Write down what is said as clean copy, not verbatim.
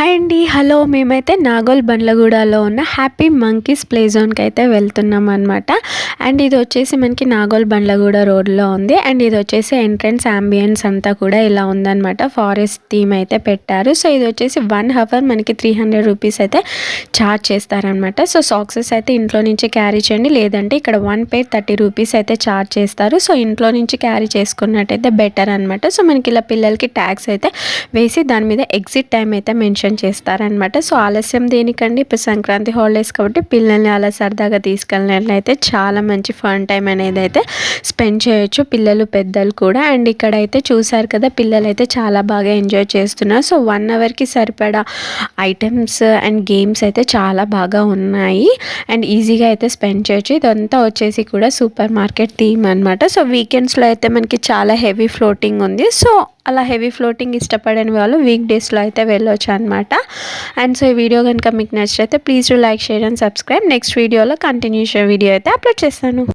Hi అండి. Hello. మేమైతే నాగోల్ బండ్లగూడలో ఉన్న హ్యాపీ మంకీస్ ప్లే జోన్కి అయితే వెళ్తున్నాం అనమాట. అండ్ ఇది వచ్చేసి మనకి నాగోల్ బండ్లగూడ రోడ్లో ఉంది. అండ్ ఇది వచ్చేసి ఎంట్రన్స్ అంబియన్స్ అంతా కూడా ఇలా ఉందన్నమాట. ఫారెస్ట్ థీమ్ అయితే పెట్టారు. సో ఇది వచ్చేసి 1 అవర్ మనకి 300 రూపీస్ అయితే ఛార్జ్ చేస్తారనమాట. సో సాక్సెస్ అయితే ఇంట్లో నుంచి క్యారీ చేయండి, లేదంటే ఇక్కడ 1 పేర్ 30 రూపీస్ అయితే ఛార్జ్ చేస్తారు. సో ఇంట్లో నుంచి క్యారీ చేసుకున్నట్టయితే బెటర్ అనమాట. సో మనకి ఇలా పిల్లలకి ట్యాగ్స్ అయితే వేసి దాని మీద ఎగ్జిట్ టైం అయితే మెన్షన్ చేస్తారనమాట. సో ఆలస్యం దేనికండి, ఇప్పుడు సంక్రాంతి హాలిడేస్ కాబట్టి పిల్లల్ని అలా సరదాగా తీసుకెళ్ళినట్లయితే చాలా మంచి ఫన్ టైం అనేది అయితే స్పెండ్ చేయొచ్చు, పిల్లలు పెద్దలు కూడా. అండ్ ఇక్కడైతే చూసారు కదా, పిల్లలు అయితే చాలా బాగా ఎంజాయ్ చేస్తున్నారు. సో 1 అవర్కి సరిపడా ఐటమ్స్ అండ్ గేమ్స్ అయితే చాలా బాగా ఉన్నాయి అండ్ ఈజీగా అయితే స్పెండ్ చేయొచ్చు. ఇదంతా వచ్చేసి కూడా సూపర్ మార్కెట్ థీమ్ అనమాట. సో వీకెండ్స్లో అయితే మనకి చాలా హెవీ ఫ్లోటింగ్ ఉంది. సో అలా హెవీ ఫ్లోటింగ్ ఇష్టపడని వాళ్ళు వీక్ డేస్లో అయితే వెళ్ళొచ్చు అనమాట. అండ్ సో ఈ వీడియో కనుక మీకు నచ్చితే please do like, share and subscribe. Next వీడియోలో కంటిన్యూషన్ వీడియో అయితే అప్లోడ్ చేస్తాను.